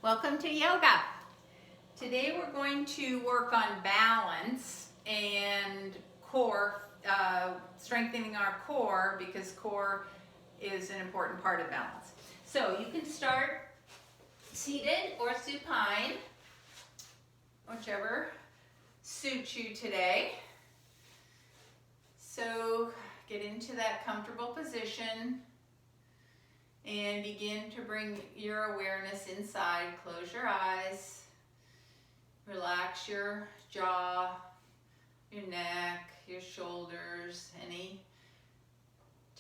Welcome to yoga. Today we're going to work on balance and core, strengthening our core because core is an important part of balance. So you can start seated or supine, whichever suits you today. So get into that comfortable position and begin to bring your awareness inside. Close your eyes. Relax your jaw, your neck, your shoulders, any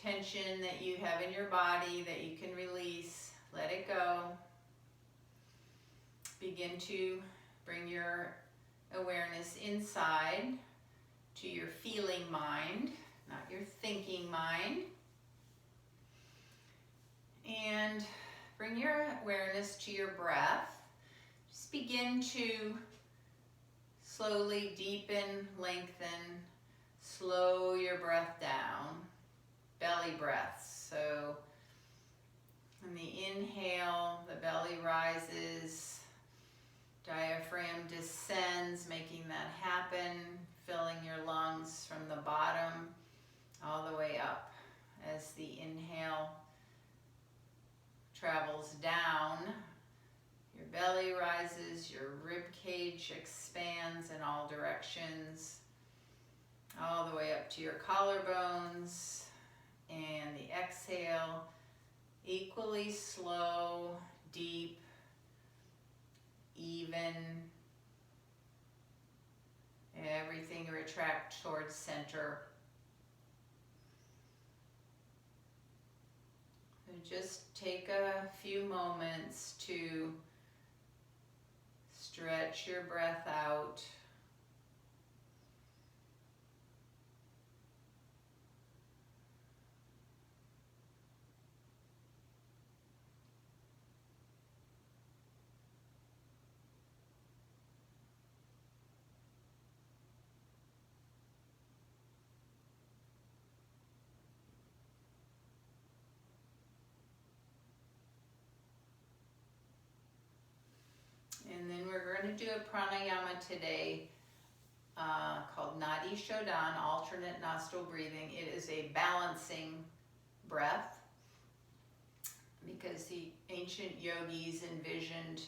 tension that you have in your body that you can release. Let it go. Begin to bring your awareness inside to your feeling mind, not your thinking mind. And bring your awareness to your breath. Just begin to slowly deepen, lengthen, slow your breath down. Belly breaths. So on the inhale, the belly rises, diaphragm descends, making that happen, filling your lungs from the bottom all the way up. As the inhale travels down, your belly rises, your rib cage expands in all directions, all the way up to your collarbones, and the exhale, equally slow, deep, even, everything retract towards center. Just take a few moments to stretch your breath out. And then we're going to do a pranayama today called Nadi Shodhan, alternate nostril breathing. It is a balancing breath because the ancient yogis envisioned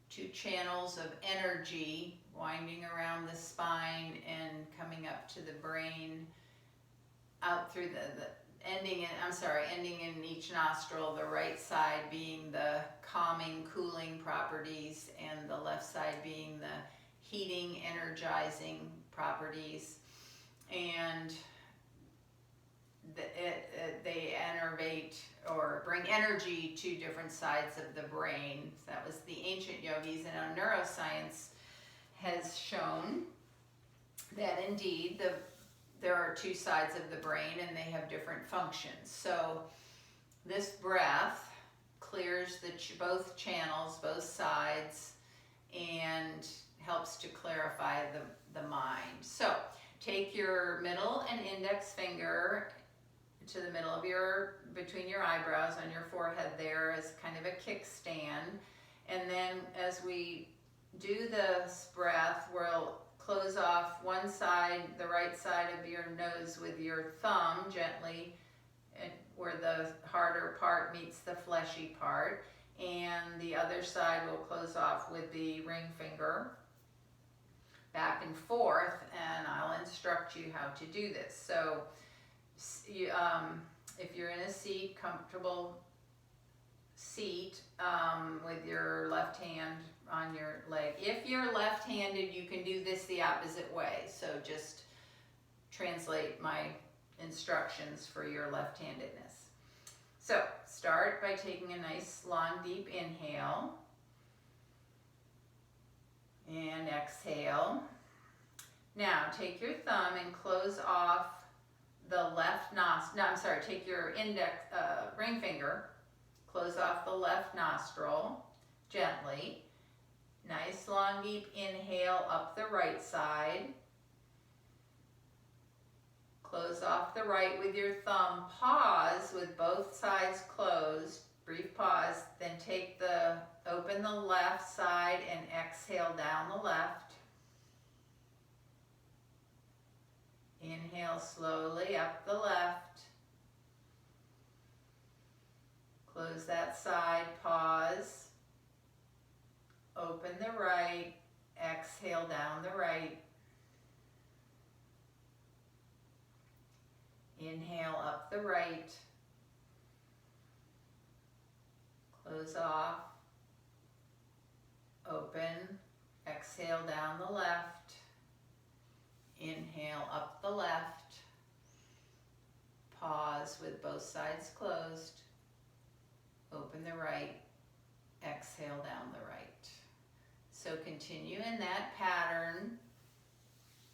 two channels of energy winding around the spine and coming up to the brain, out through ending in each nostril, the right side being the calming, cooling properties, and the left side being the heating, energizing properties. And they enervate or bring energy to different sides of the brain. That was the ancient yogis, and our neuroscience has shown that indeed there are two sides of the brain and they have different functions. So this breath clears both channels, both sides, and helps to clarify the mind. So take your middle and index finger to the middle of between your eyebrows on your forehead there as kind of a kickstand. And then as we do this breath, we'll close off one side, the right side of your nose with your thumb gently, where the harder part meets the fleshy part. And the other side will close off with the ring finger, back and forth, and I'll instruct you how to do this. So if you're in a seat, comfortable seat, with your left hand on your leg. If you're left-handed, you can do this the opposite way. So just translate my instructions for your left-handedness. So start by taking a nice, long, deep inhale. And exhale. Now take your thumb and close off the left nostril. No, I'm sorry, take your ring finger, close off the left nostril gently. Nice, long, deep inhale up the right side. Close off the right with your thumb. Pause with both sides closed. Brief pause. Then open open the left side and exhale down the left. Inhale slowly up the left. Close that side, pause. Open the right, exhale down the right. Inhale up the right. Close off. Open, exhale down the left. Inhale up the left. Pause with both sides closed. Open the right, exhale down the right. So continue in that pattern,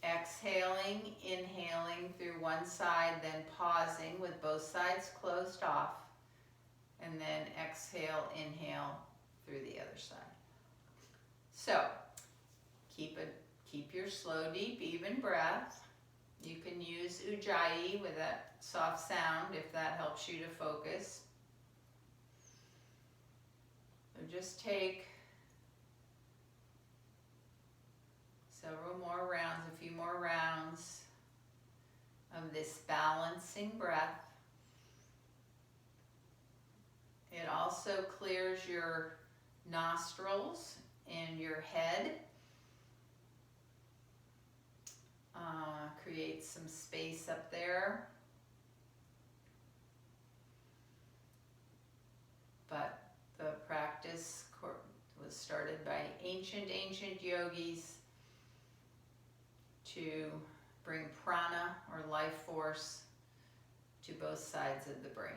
exhaling, inhaling through one side, then pausing with both sides closed off, and then exhale, inhale through the other side. So keep your slow, deep, even breath. You can use Ujjayi with that soft sound if that helps you to focus. So just take several more rounds, a few more rounds of this balancing breath. It also clears your nostrils and your head. Creates some space up there. But the practice was started by ancient yogis to bring prana or life force to both sides of the brain.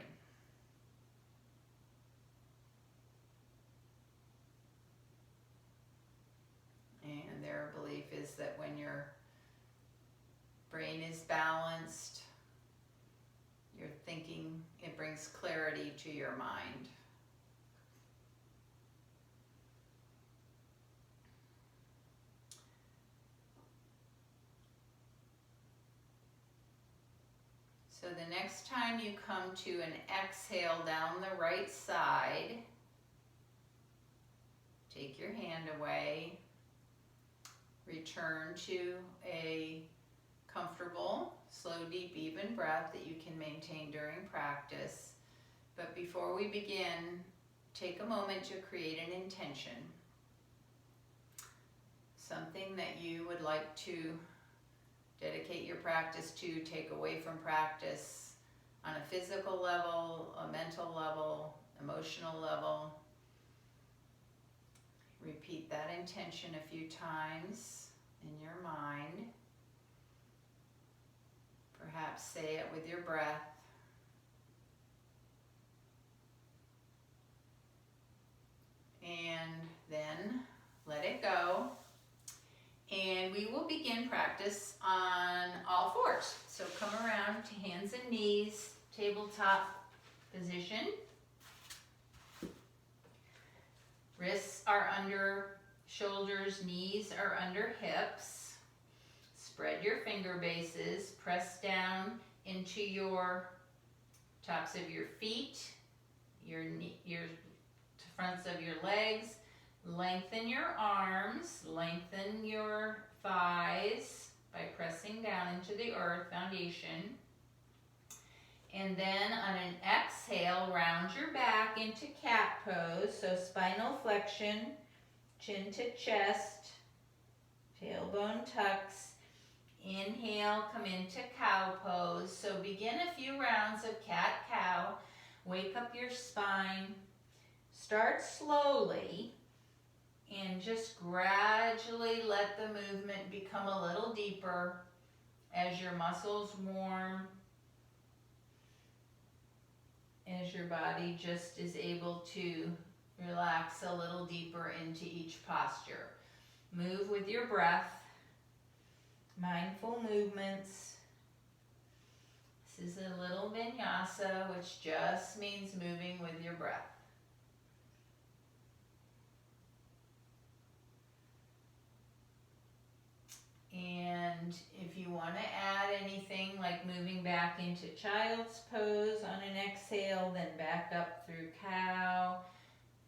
And their belief is that when your brain is balanced, you're thinking, it brings clarity to your mind. So the next time you come to an exhale down the right side, take your hand away, return to a comfortable, slow, deep, even breath that you can maintain during practice. But before we begin, take a moment to create an intention. Something that you would like to dedicate your practice to, take away from practice on a physical level, a mental level, emotional level. Repeat that intention a few times in your mind. Perhaps say it with your breath. And then let it go. And we will begin practice on all fours. So come around to hands and knees, tabletop position. Wrists are under shoulders, knees are under hips. Spread your finger bases, press down into your tops of your feet, your fronts of your legs. Lengthen your arms, lengthen your thighs by pressing down into the earth foundation. And then on an exhale, round your back into cat pose. So spinal flexion, chin to chest, tailbone tucks. Inhale, come into cow pose. So begin a few rounds of cat-cow. Wake up your spine. Start slowly and just gradually let the movement become a little deeper as your muscles warm, as your body just is able to relax a little deeper into each posture. Move with your breath, mindful movements. This is a little vinyasa, which just means moving with your breath. And if you want to add anything like moving back into child's pose on an exhale, then back up through cow.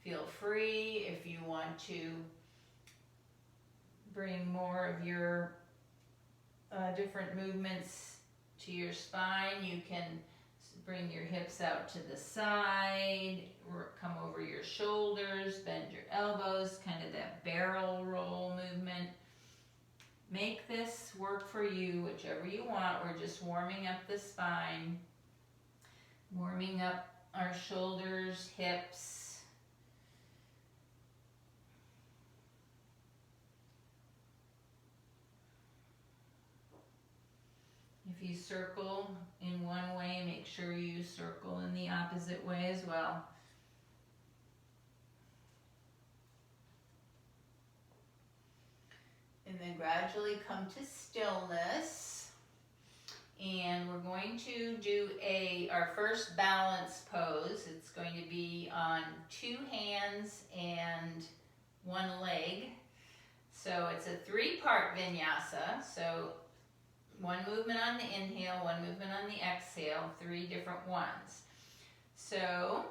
If feel free. If you want to bring more of your different movements to your spine, you can bring your hips out to the side, come over your shoulders, bend your elbows, kind of that barrel roll movement. Make this work for you, whichever you want. We're just warming up the spine, warming up our shoulders, hips. If you circle in one way, make sure you circle in the opposite way as well. And then gradually come to stillness. And we're going to do our first balance pose. It's going to be on 2 hands and 1 leg. So it's a 3-part vinyasa. So 1 movement on the inhale, 1 movement on the exhale, 3 different ones. So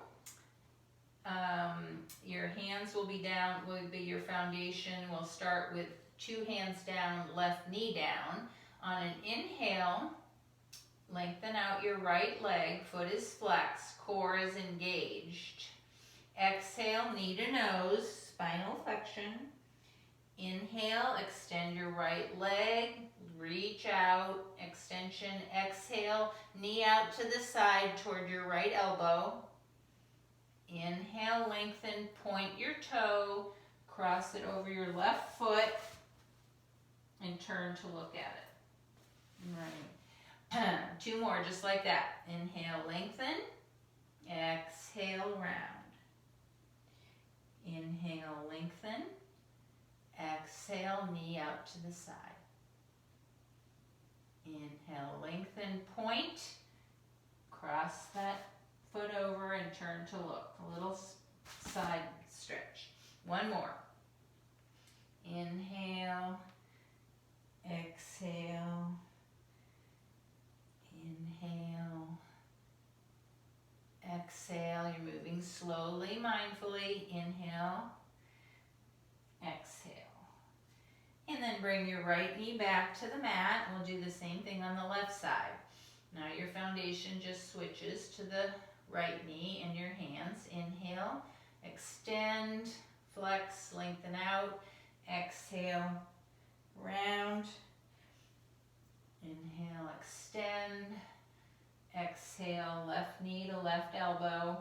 your hands will be down, will be your foundation. We'll start with 2 hands down, left knee down. On an inhale, lengthen out your right leg, foot is flexed, core is engaged. Exhale, knee to nose, spinal flexion. Inhale, extend your right leg, reach out, extension. Exhale, knee out to the side toward your right elbow. Inhale, lengthen, point your toe, cross it over your left foot, and turn to look at it. Right. 2 more, just like that. Inhale, lengthen. Exhale, round. Inhale, lengthen. Exhale, knee out to the side. Inhale, lengthen, point. Cross that foot over and turn to look. A little side stretch. 1 more. Inhale. Exhale. Inhale. Exhale. You're moving slowly, mindfully. Inhale. Exhale. And then bring your right knee back to the mat. We'll do the same thing on the left side. Now your foundation just switches to the right knee and your hands. Inhale, extend, flex, lengthen out. Exhale, round. Inhale, extend. Exhale, left knee to left elbow.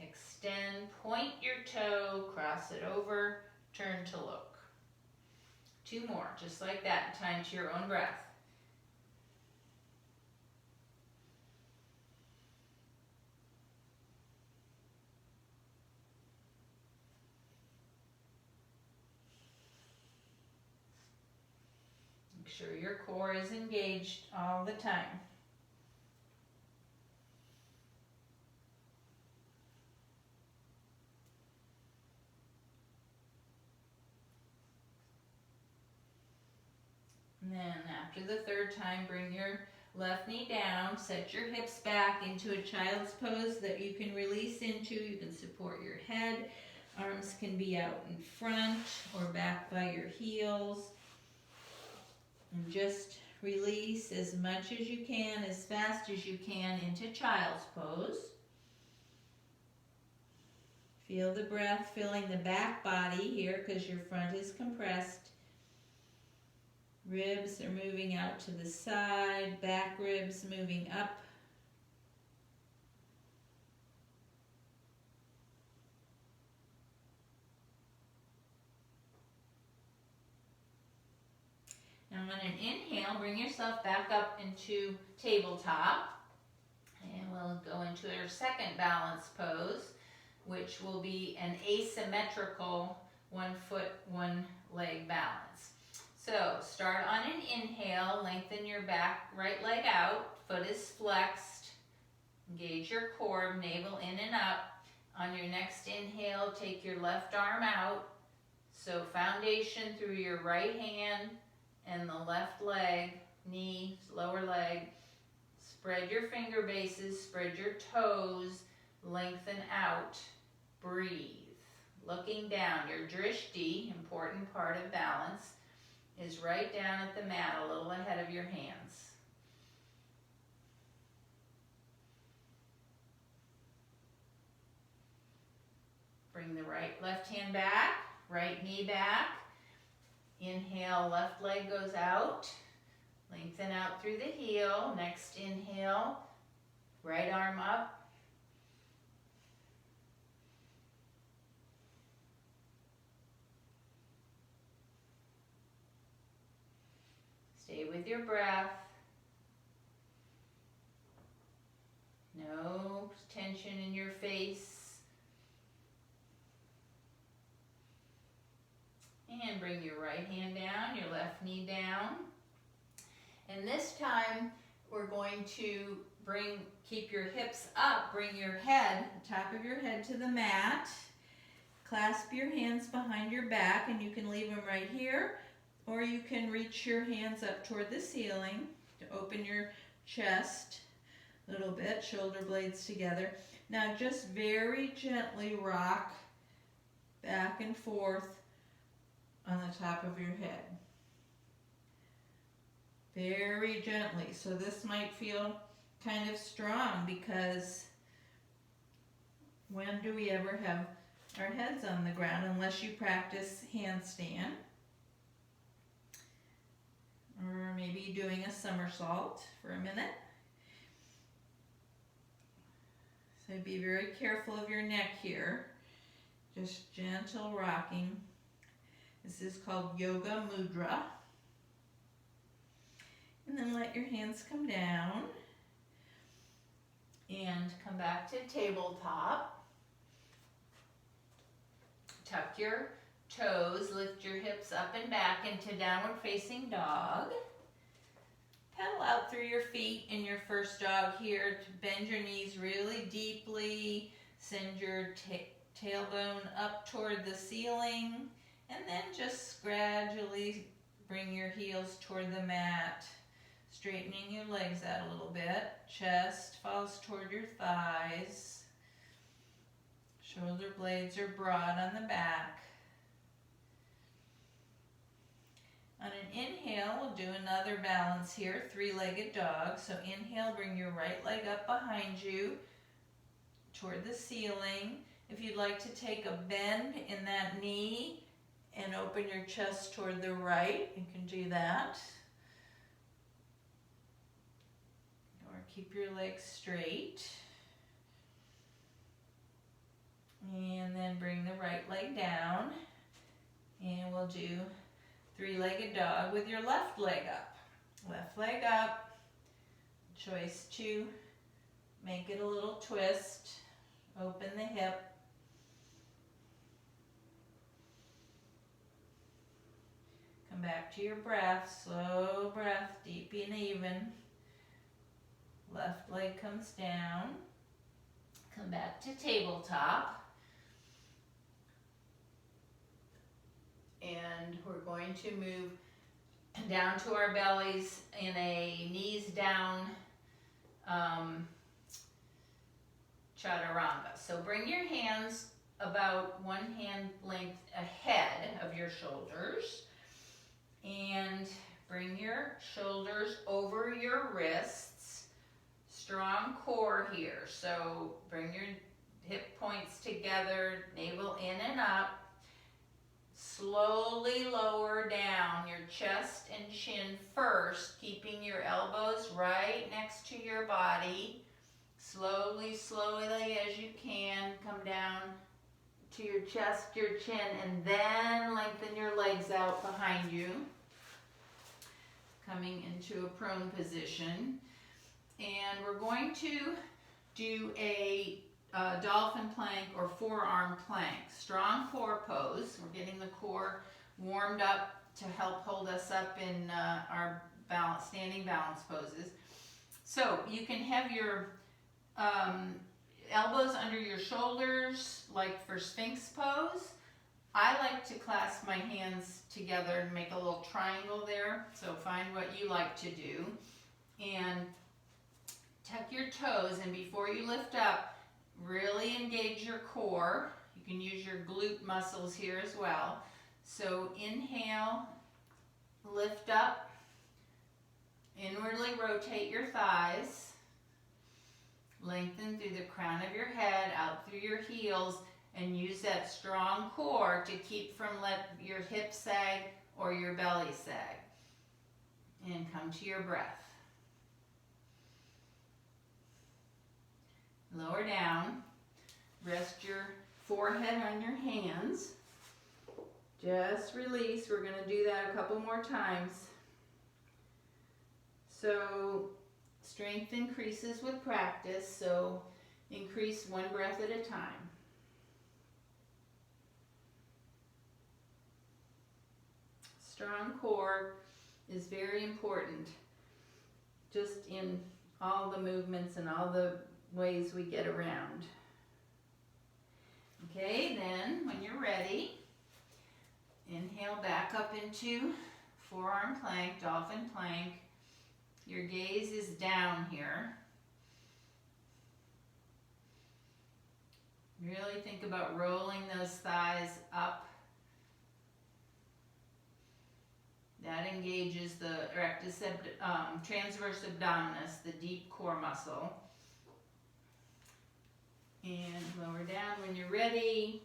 Extend, point your toe, cross it over, turn to look. 2 more, just like that, time to your own breath. Make sure your core is engaged all the time. And then after the 3rd time, bring your left knee down, set your hips back into a child's pose that you can release into. You can support your head. Arms can be out in front or back by your heels. And just release as much as you can, as fast as you can into child's pose. Feel the breath filling the back body here because your front is compressed. Ribs are moving out to the side, back ribs moving up. Now on an inhale, bring yourself back up into tabletop. And we'll go into our 2nd balance pose, which will be an asymmetrical 1 foot, 1 leg balance. So start on an inhale, lengthen your back right leg out, foot is flexed, engage your core, navel in and up. On your next inhale, take your left arm out. So foundation through your right hand and the left leg, knee, lower leg. Spread your finger bases, spread your toes, lengthen out. breathe. Looking down, your drishti, important part of balance, is right down at the mat, a little ahead of your hands. Bring the left hand back, right knee back. Inhale, left leg goes out. Lengthen out through the heel. Next inhale, right arm up. Stay with your breath. No tension in your face. And bring your right hand down, your left knee down. And this time we're going to keep your hips up, bring your head, the top of your head to the mat. Clasp your hands behind your back, and you can leave them right here, or you can reach your hands up toward the ceiling to open your chest a little bit, shoulder blades together. Now just very gently rock back and forth on the top of your head. Very gently. So this might feel kind of strong, because when do we ever have our heads on the ground unless you practice handstand? Or maybe doing a somersault for a minute. So be very careful of your neck here. Just gentle rocking. This is called Yoga Mudra. And then let your hands come down and come back to tabletop. Tuck your toes, lift your hips up and back into downward facing dog. Pedal out through your feet in your first dog here to bend your knees really deeply. Send your tailbone up toward the ceiling, and then just gradually bring your heels toward the mat. Straightening your legs out a little bit. Chest falls toward your thighs. Shoulder blades are broad on the back. On an inhale, we'll do another balance here, three-legged dog. So inhale, bring your right leg up behind you toward the ceiling. If you'd like to take a bend in that knee and open your chest toward the right, you can do that. Or keep your legs straight. And then bring the right leg down. And we'll do three-legged dog with your left leg up. Left leg up. Choice to make it a little twist. Open the hip. Come back to your breath. Slow breath, deep and even. Left leg comes down. Come back to tabletop. And we're going to move down to our bellies in a knees down chaturanga. So bring your hands about one hand length ahead of your shoulders, and bring your shoulders over your wrists. Strong core here. So bring your hip points together, navel in and up. Slowly lower down your chest and chin first, keeping your elbows right next to your body. Slowly, slowly as you can, come down to your chest, your chin, and then lengthen your legs out behind you. Coming into a prone position. And we're going to do a dolphin plank or forearm plank. Strong core pose. We're getting the core warmed up to help hold us up in our standing balance poses. So you can have your elbows under your shoulders, like for Sphinx pose. I like to clasp my hands together and make a little triangle there. So find what you like to do. And tuck your toes, and before you lift up, really engage your core. You You can use your glute muscles here as well. So inhale, lift up, inwardly rotate your thighs, lengthen through the crown of your head, out through your heels, and use that strong core to keep from let your hips sag or your belly sag. And come to your breath. Lower down. Rest your forehead on your hands. Just release. We're going to do that a couple more times. So strength increases with practice, so increase one breath at a time. Strong core is very important just in all the movements and all the ways we get around. Okay, then when you're ready, inhale back up into forearm plank, dolphin plank. Your gaze is down here. Really think about rolling those thighs up. That engages the transverse abdominis, the deep core muscle. And lower down. When you're ready,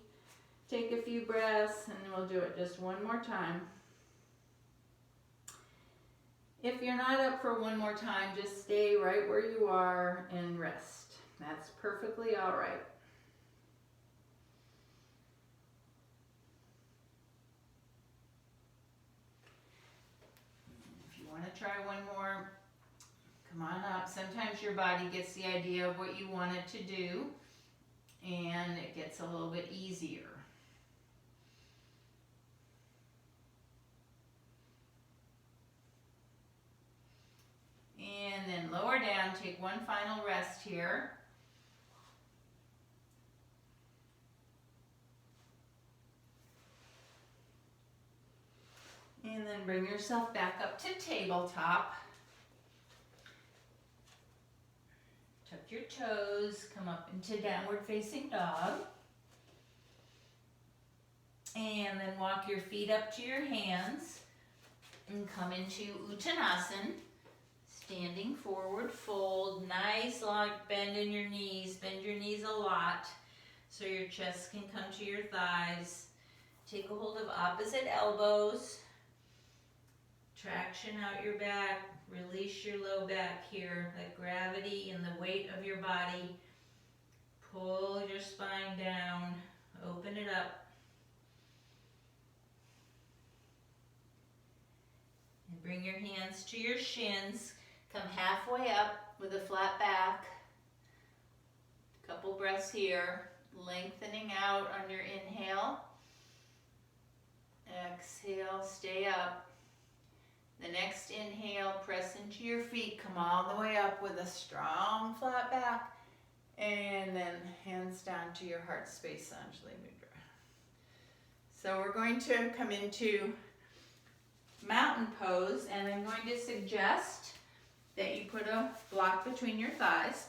take a few breaths, and we'll do it just one more time. If you're not up for one more time, just stay right where you are and rest. That's perfectly all right. If you want to try one more, come on up. Sometimes your body gets the idea of what you want it to do, and it gets a little bit easier. And then lower down, take one final rest here. And then bring yourself back up to tabletop. Tuck your toes, come up into downward facing dog. And then walk your feet up to your hands and come into Uttanasana. Standing forward fold, nice long bend in your knees. Bend your knees a lot so your chest can come to your thighs. Take a hold of opposite elbows. Traction out your back. Release your low back here. Let gravity and the weight of your body pull your spine down. Open it up. And bring your hands to your shins. Come halfway up with a flat back. Couple breaths here. Lengthening out on your inhale. Exhale, stay up. The next inhale, press into your feet. Come all the way up with a strong flat back. And then hands down to your heart space, Anjali Mudra. So we're going to come into mountain pose, and I'm going to suggest that you put a block between your thighs,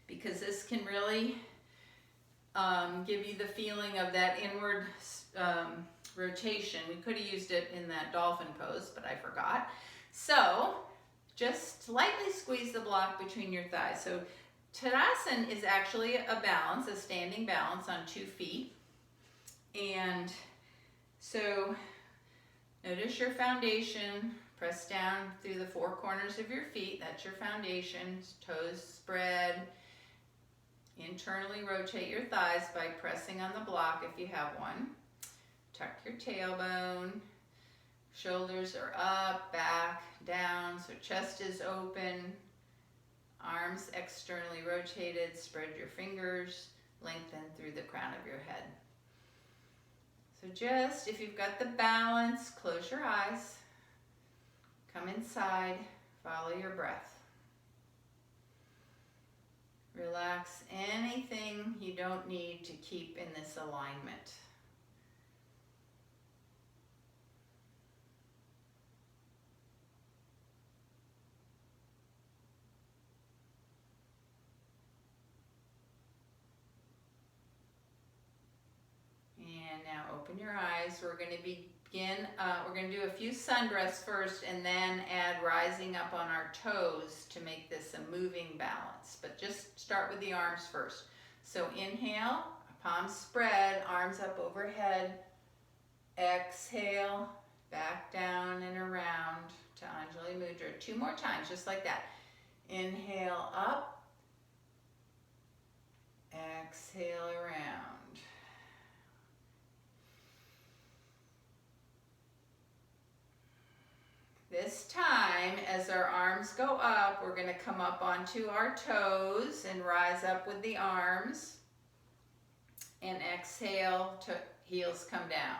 because this can really give you the feeling of that inward rotation. We could have used it in that dolphin pose, but I forgot. So just lightly squeeze the block between your thighs. So Tadasana is actually a balance, a standing balance on 2 feet. And so notice your foundation. Press down through the 4 corners of your feet. That's your foundation. Toes spread. Internally rotate your thighs by pressing on the block if you have one. Tuck your tailbone. Shoulders are up, back, down. So chest is open. Arms externally rotated. Spread your fingers. Lengthen through the crown of your head. So just, if you've got the balance, close your eyes. Come inside, follow your breath. Relax anything you don't need to keep in this alignment. open your eyes. We're going to begin, we're going to do a few sun breaths first and then add rising up on our toes to make this a moving balance. But just start with the arms first. So inhale, palms spread, arms up overhead. Exhale, back down and around to Anjali Mudra. 2 more times, just like that. Inhale up. Exhale around. This time, as our arms go up, we're going to come up onto our toes and rise up with the arms. And exhale to heels come down.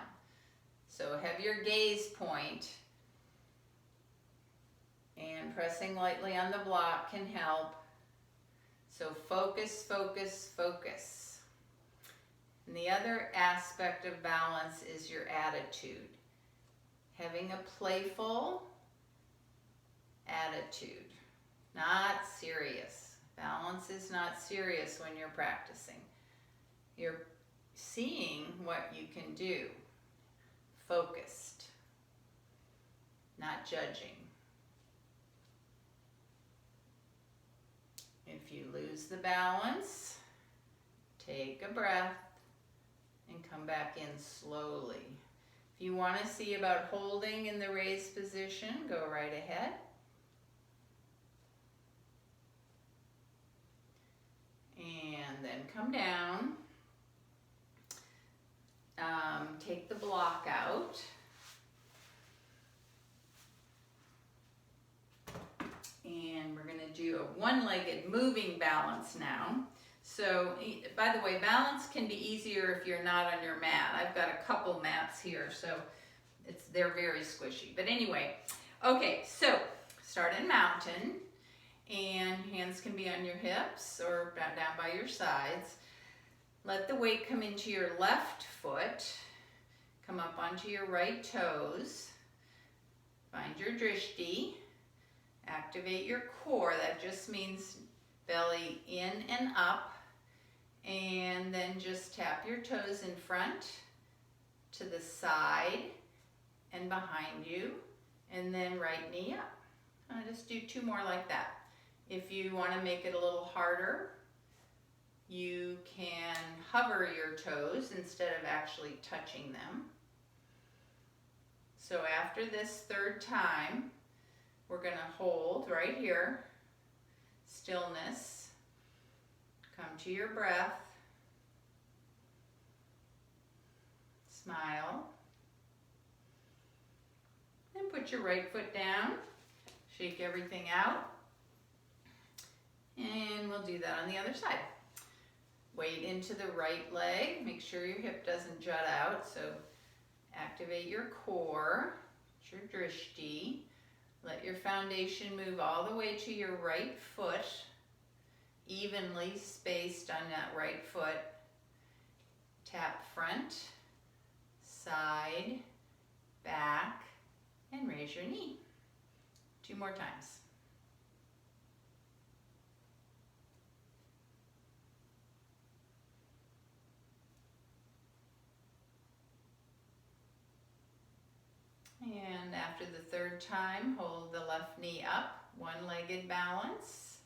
So have your gaze point. And pressing lightly on the block can help. So focus, focus, focus. And the other aspect of balance is your attitude. Having a playful attitude, not serious. Balance is not serious when you're practicing. You're seeing what you can do. Focused, not judging. If you lose the balance, take a breath and come back in slowly. If you want to see about holding in the raised position, go right ahead. And then come down. Take the block out. And we're going to do a one-legged moving balance now. So, by the way, balance can be easier if you're not on your mat. I've got a couple mats here, so they're very squishy. But anyway, okay, so start in mountain, and hands can be on your hips or down by your sides. Let the weight come into your left foot, come up onto your right toes, find your drishti, activate your core. That just means belly in and up, and then just tap your toes in front, to the side, and behind you, and then right knee up. I'll just do 2 more like that. If you want to make it a little harder, you can hover your toes instead of actually touching them. So after this 3rd time, we're going to hold right here, stillness, come to your breath, smile, and put your right foot down, shake everything out, and we'll do that on the other side. Weight into the right leg, make sure your hip doesn't jut out, so activate your core, your drishti. Let your foundation move all the way to your right foot, evenly spaced on that right foot. Tap front, side, back, and raise your knee. 2 more times. And after the 3rd time, hold the left knee up, one-legged balance.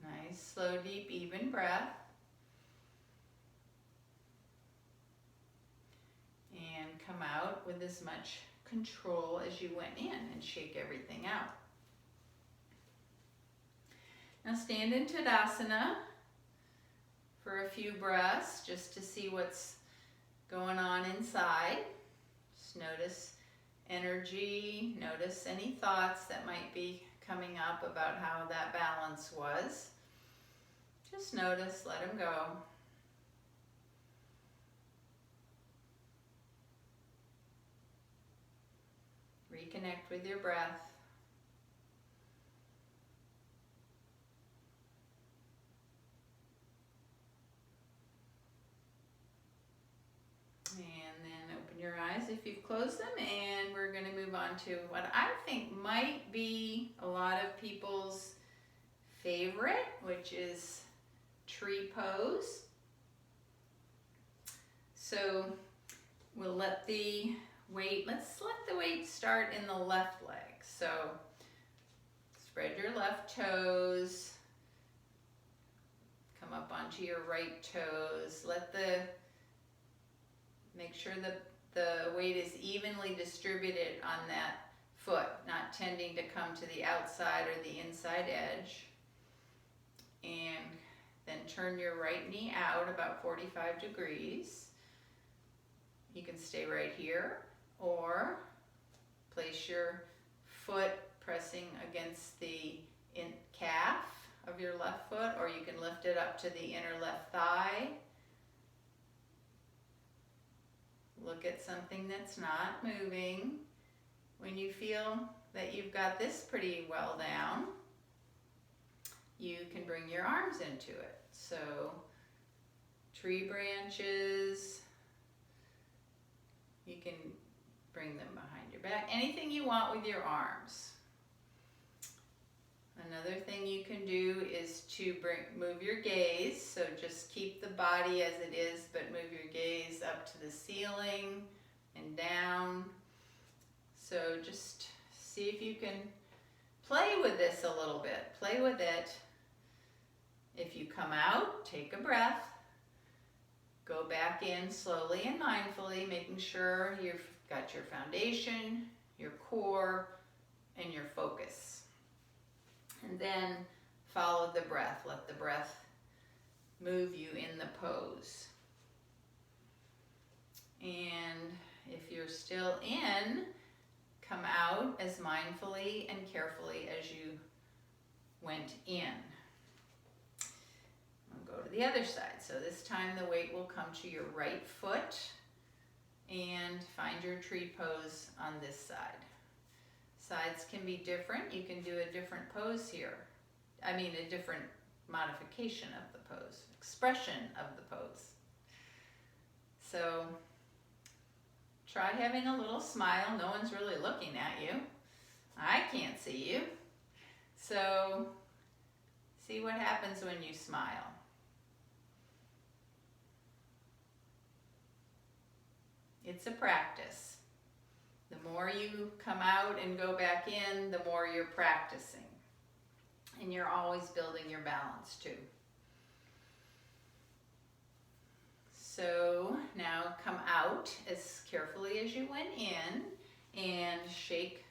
Nice, slow, deep, even breath. And come out with as much control as you went in and shake everything out. Now stand in Tadasana for a few breaths just to see what's going on inside. Just notice energy, notice any thoughts that might be coming up about how that balance was. Just notice, let them go. Reconnect with your breath. Your eyes if you've closed them, and we're going to move on to what I think might be a lot of people's favorite, which is tree pose. So we'll let the weight, let's let the weight start in the left leg. So spread your left toes, come up onto your right toes. Make sure that the weight is evenly distributed on that foot, not tending to come to the outside or the inside edge. And then turn your right knee out about 45 degrees. You can stay right here, or place your foot pressing against the calf of your left foot, or you can lift it up to the inner left thigh. Look at something that's not moving. When you feel that you've got this pretty well down, you can bring your arms into it. So tree branches, you can bring them behind your back. Anything you want with your arms. Another thing you can do is to move your gaze. So just keep the body as it is, but move your gaze up to the ceiling and down. So just see if you can play with this a little bit. Play with it. If you come out, take a breath. Go back in slowly and mindfully, making sure you've got your foundation, your core, and your focus. And then follow the breath. Let the breath move you in the pose. And if you're still in, come out as mindfully and carefully as you went in. I'll go to the other side. So this time the weight will come to your right foot, and find your tree pose on this side. Sides can be different. You can do a different pose here. I mean a different modification of the pose, expression of the pose. So try having a little smile. No one's really looking at you. I can't see you. So see what happens when you smile. It's a practice. The more you come out and go back in, the more you're practicing. And you're always building your balance too. So now come out as carefully as you went in, and shake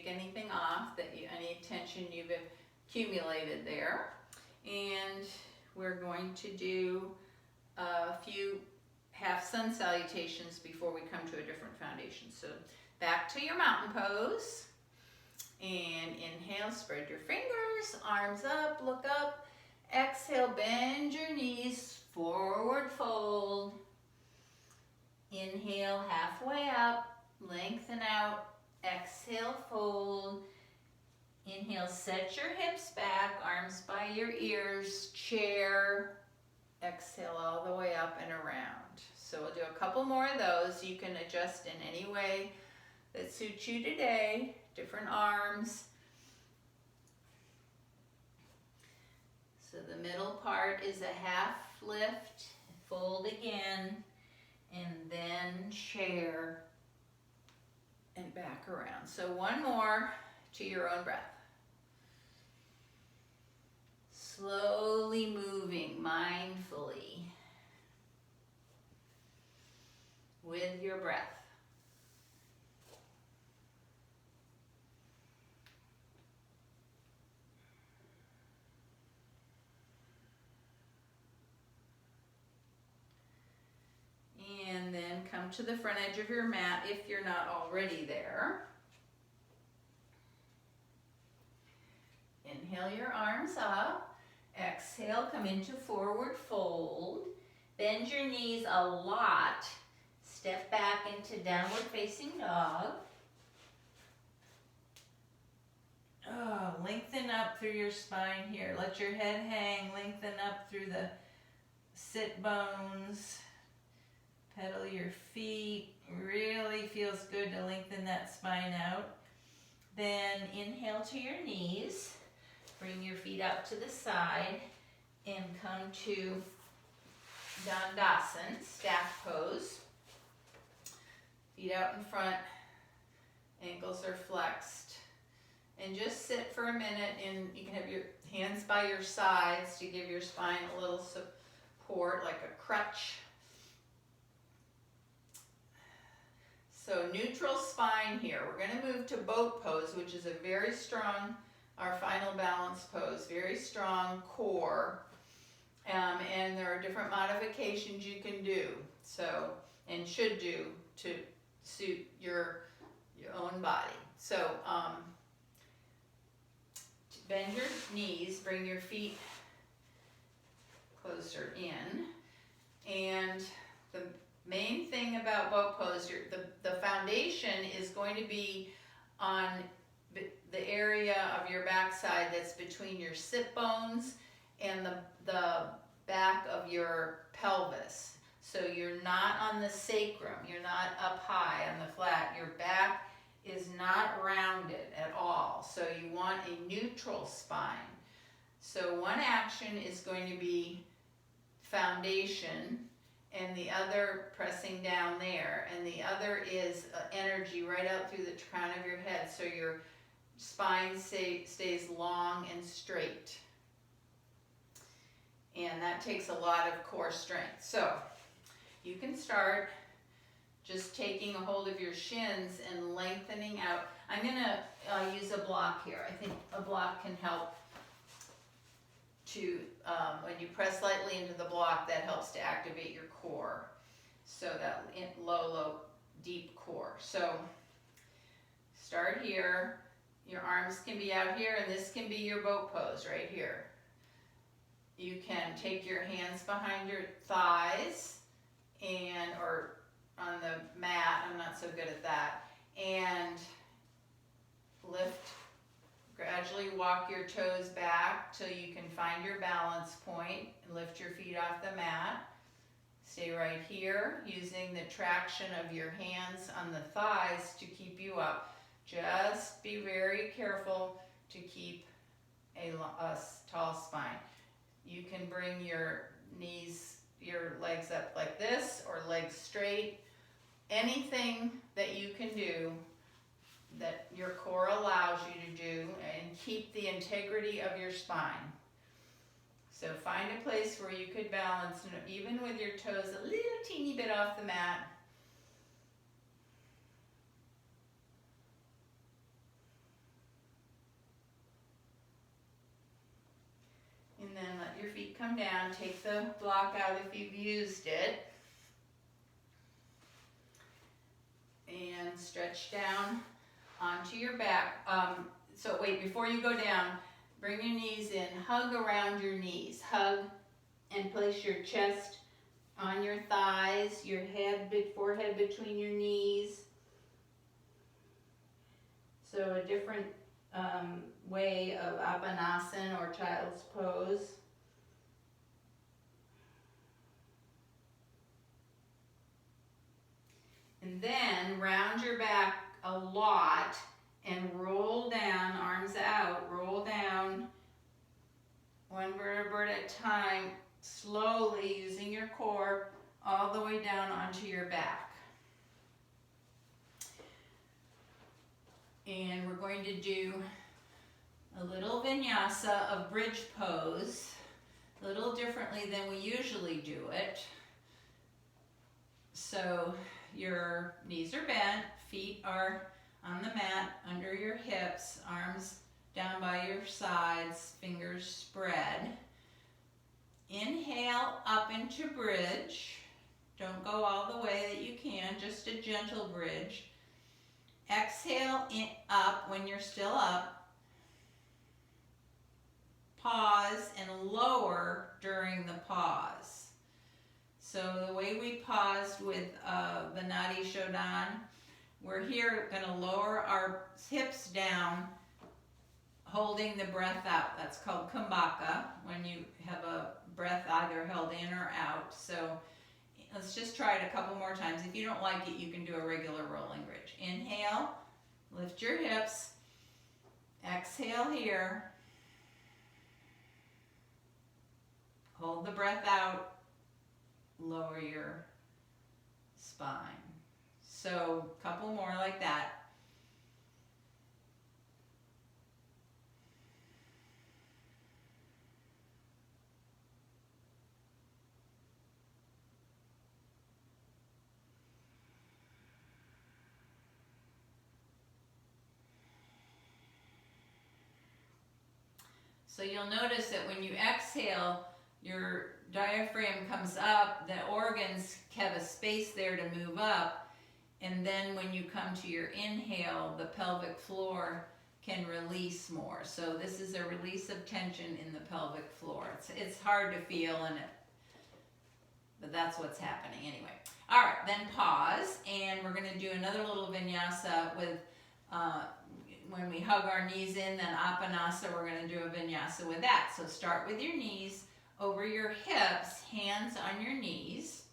anything off, any tension you've accumulated there. And we're going to do a few half sun salutations before we come to a different foundation. So back to your mountain pose, and inhale, spread your fingers, arms up, look up. Exhale, bend your knees, forward fold. Inhale, halfway up, lengthen out. Exhale, fold. Inhale, set your hips back, arms by your ears, chair. Exhale all the way up and around. So we'll do a couple more of those. You can adjust in any way that suits you today. Different arms. So the middle part is a half lift, fold again, and then chair and back around. So one more to your own breath. Slowly moving mindfully with your breath. And then come to the front edge of your mat if you're not already there. Inhale your arms up. Exhale, come into forward fold. Bend your knees a lot. Step back into downward facing dog. Oh, lengthen up through your spine here. Let your head hang. Lengthen up through the sit bones. Pedal your feet. Really feels good to lengthen that spine out. Then inhale to your knees. Bring your feet out to the side and come to Dandasana, staff pose. Feet out in front, ankles are flexed. And just sit for a minute, and you can have your hands by your sides to give your spine a little support, like a crutch. So neutral spine here. We're going to move to boat pose, which is a very strong, our final balance pose, very strong core. And there are different modifications you can do, so, and should do to suit your own body. So bend your knees, bring your feet closer in, and the main thing about boat pose, the foundation is going to be on the area of your backside that's between your sit bones and the back of your pelvis. So you're not on the sacrum, you're not up high on the flat, your back is not rounded at all. So you want a neutral spine. So one action is going to be foundation, and the other pressing down there, and the other is energy right out through the crown of your head, so your spine stays long and straight. And that takes a lot of core strength. So you can start just taking a hold of your shins and lengthening out. I'm going to use a block here. I think a block can help to, when you press lightly into the block, that helps to activate your core. So that low, deep core. So start here. Your arms can be out here, and this can be your boat pose right here. You can take your hands behind your thighs or on the mat, I'm not so good at that, and lift, gradually walk your toes back till you can find your balance point, and lift your feet off the mat. Stay right here, using the traction of your hands on the thighs to keep you up. Just be very careful to keep a tall spine. You can bring your knees, your legs up like this, or legs straight. Anything that you can do that your core allows you to do, and keep the integrity of your spine. So find a place where you could balance, even with your toes a little teeny bit off the mat. And then let your feet come down. Take the block out if you've used it. And stretch down onto your back. So wait, before you go down, bring your knees in, hug around your knees. Hug and place your chest on your thighs, your forehead between your knees. So a different way of Apanasana or child's pose. And then round your back a lot and roll down, arms out, roll down one vertebra at a time, slowly using your core all the way down onto your back. And we're going to do a little vinyasa of bridge pose, a little differently than we usually do it. So your knees are bent, feet are on the mat under your hips, arms down by your sides, fingers spread. Inhale up into bridge. Don't go all the way that you can, just a gentle bridge. Exhale up when you're still up. Pause and lower during the pause. So the way we paused with the Nadi Shodan, we're here going to lower our hips down, holding the breath out. That's called kumbhaka, when you have a breath either held in or out. So let's just try it a couple more times. If you don't like it, you can do a regular rolling bridge. Inhale, lift your hips. Exhale here. Hold the breath out. lower your spine. So a couple more like that. So you'll notice that when you exhale, your diaphragm comes up, the organs have a space there to move up, and then when you come to your inhale, the pelvic floor can release more. So this is a release of tension in the pelvic floor. It's hard to feel, but that's what's happening anyway. All right, then pause, and we're going to do another little vinyasa with when we hug our knees in, then apanasa, we're going to do a vinyasa with that. So start with your knees over your hips, hands on your knees.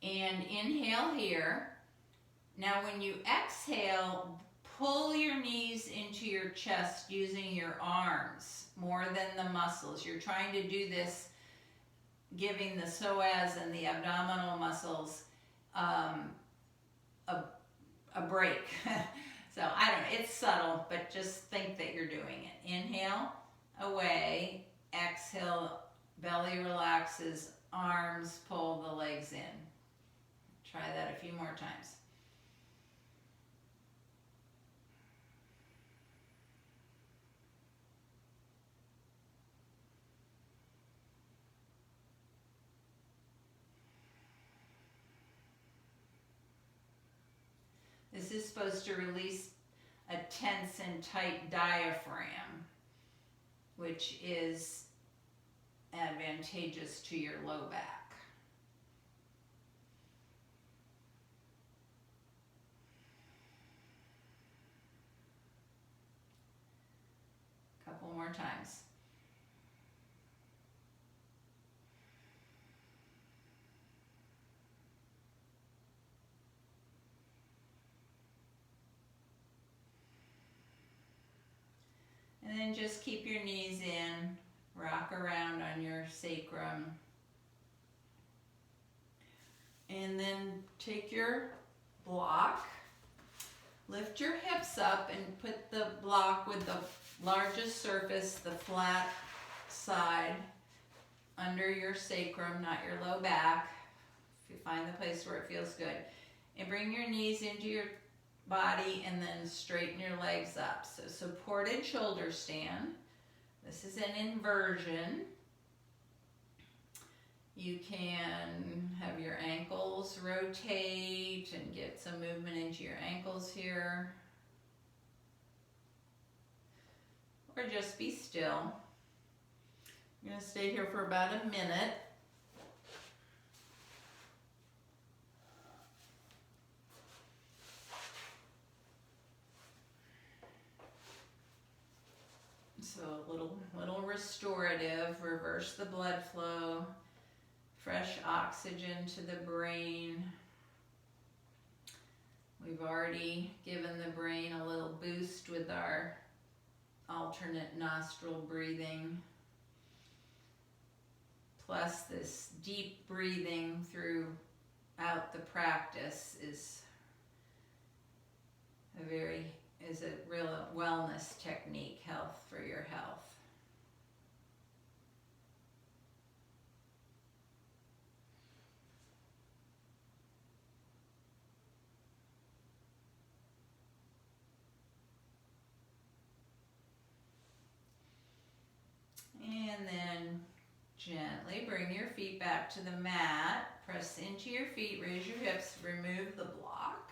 And inhale here. Now when you exhale, pull your knees into your chest using your arms more than the muscles. You're trying to do this giving the psoas and the abdominal muscles a break. So I don't know, it's subtle, but just think that you're doing it. Inhale, away, exhale, belly relaxes, arms pull the legs in. Try that a few more times. This is supposed to release a tense and tight diaphragm, which is advantageous to your low back. Couple more times. And then just keep your knees in, rock around on your sacrum. And then take your block, lift your hips up and put the block with the largest surface, the flat side, under your sacrum, not your low back. If you find the place where it feels good. And bring your knees into your body and then straighten your legs up. So supported shoulder stand. This is an inversion. You can have your ankles rotate and get some movement into your ankles here. Or just be still. I'm going to stay here for about a minute. So a little restorative, reverse the blood flow, fresh oxygen to the brain. We've already given the brain a little boost with our alternate nostril breathing. Plus this deep breathing throughout the practice is a real wellness technique, health for your health. And then gently bring your feet back to the mat, press into your feet, raise your hips, remove the block,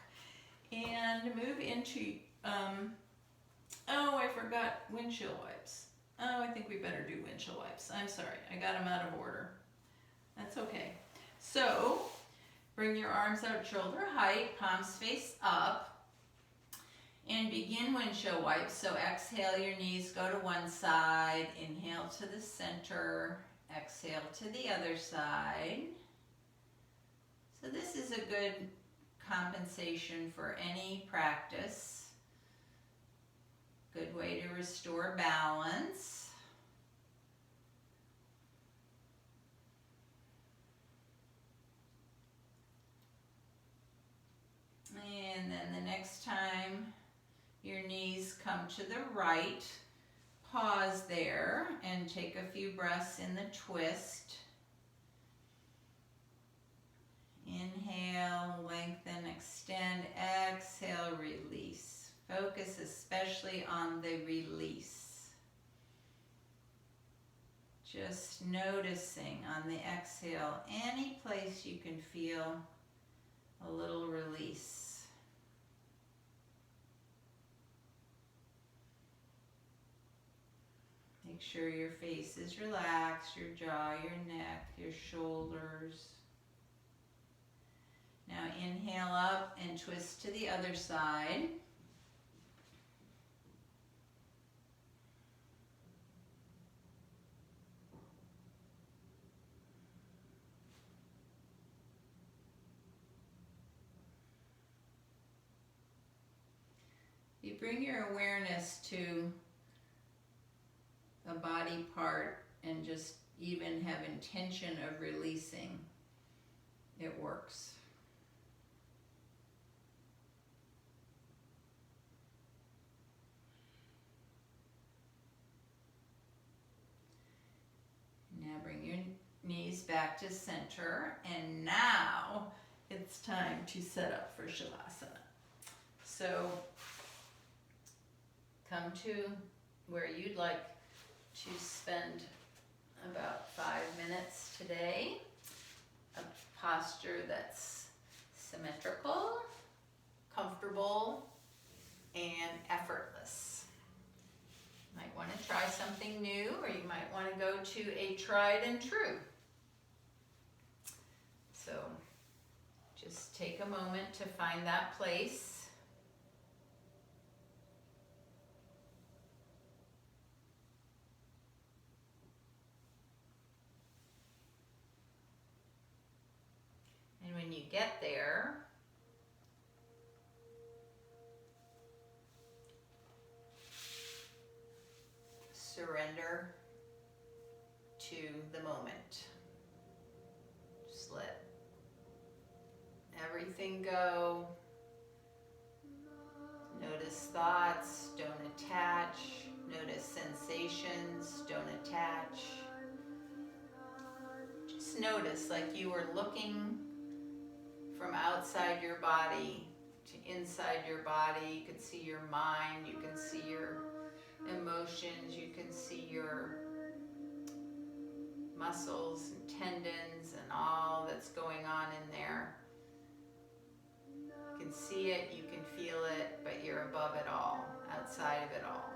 and move into, oh, I forgot windshield wipes. Oh, I think we better do windshield wipes. I'm sorry, I got them out of order. That's okay. So, bring your arms out shoulder height, palms face up, and begin windshield wipes. So exhale, your knees go to one side, inhale to the center, exhale to the other side. So this is a good compensation for any practice. Good way to restore balance. to the right. Pause there and take a few breaths in the twist. Inhale, lengthen, extend, exhale, release. Focus especially on the release. Just noticing on the exhale, any place you can feel a little release. Make sure your face is relaxed, your jaw, your neck, your shoulders. Now inhale up and twist to the other side. You bring your awareness to a body part and just even have intention of releasing. It works. Now bring your knees back to center, and now it's time to set up for Shavasana. So come to where you'd like to spend about 5 minutes today. A posture that's symmetrical, comfortable, and effortless. You might want to try something new, or you might want to go to a tried and true. So just take a moment to find that place. And when you get there, surrender to the moment. Just let everything go. Notice thoughts, don't attach. Notice sensations, don't attach. Just notice like you were looking from outside your body to inside your body. You can see your mind, you can see your emotions, you can see your muscles and tendons and all that's going on in there. You can see it, you can feel it, but you're above it all, outside of it all.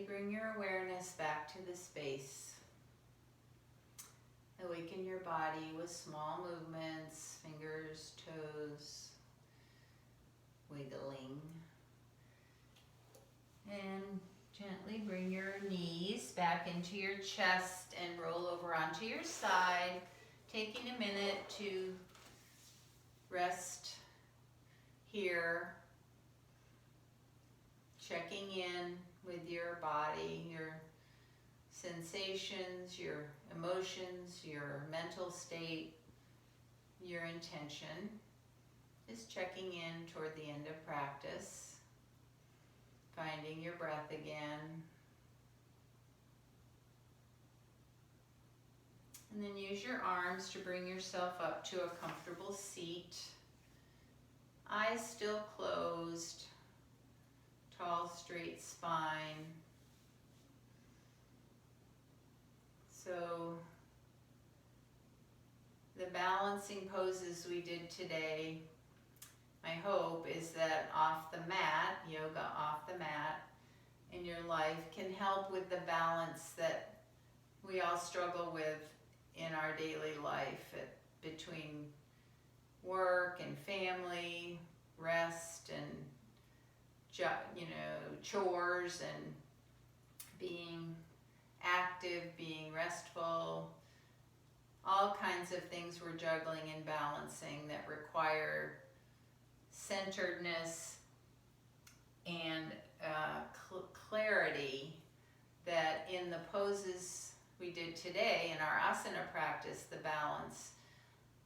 gently bring your awareness back to the space. Awaken your body with small movements, fingers, toes, wiggling. And gently bring your knees back into your chest and roll over onto your side, taking a minute to rest here, checking in with your body, your sensations, your emotions, your mental state, your intention. Just checking in toward the end of practice, finding your breath again. And then use your arms to bring yourself up to a comfortable seat. Eyes still closed, tall, straight spine. So the balancing poses we did today, my hope is that off the mat, yoga off the mat in your life can help with the balance that we all struggle with in our daily life between work and family, rest and chores and being active, being restful, all kinds of things we're juggling and balancing that require centeredness and clarity, that in the poses we did today in our asana practice, the balance,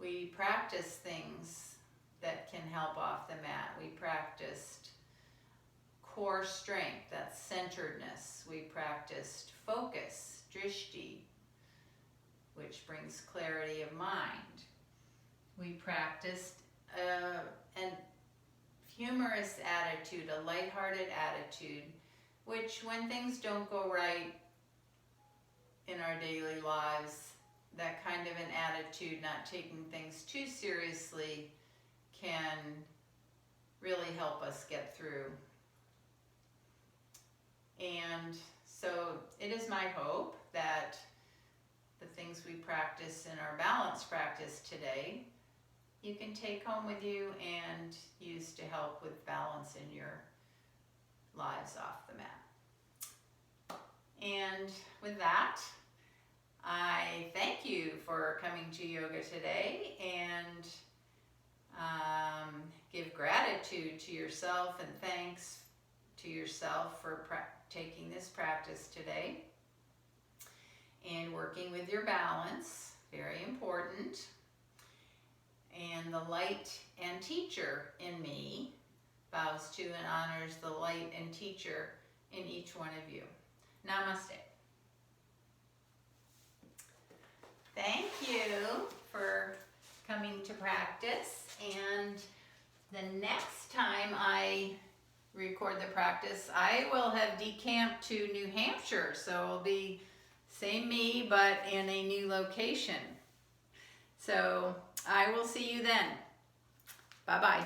we practice things that can help off the mat. We practiced core strength, that's centeredness. We practiced focus, drishti, which brings clarity of mind. We practiced an humorous attitude, a lighthearted attitude, which when things don't go right in our daily lives, that kind of an attitude, not taking things too seriously, can really help us get through. And so it is my hope that the things we practice in our balance practice today, you can take home with you and use to help with balance in your lives off the mat. And with that, I thank you for coming to yoga today, and give gratitude to yourself and thanks to yourself for taking this practice today and working with your balance, very important. And the light and teacher in me bows to and honors the light and teacher in each one of you. Namaste. Thank you for coming to practice, and the next time I record the practice, I will have decamped to New Hampshire, so it'll be same me but in a new location. So I will see you then. Bye-bye.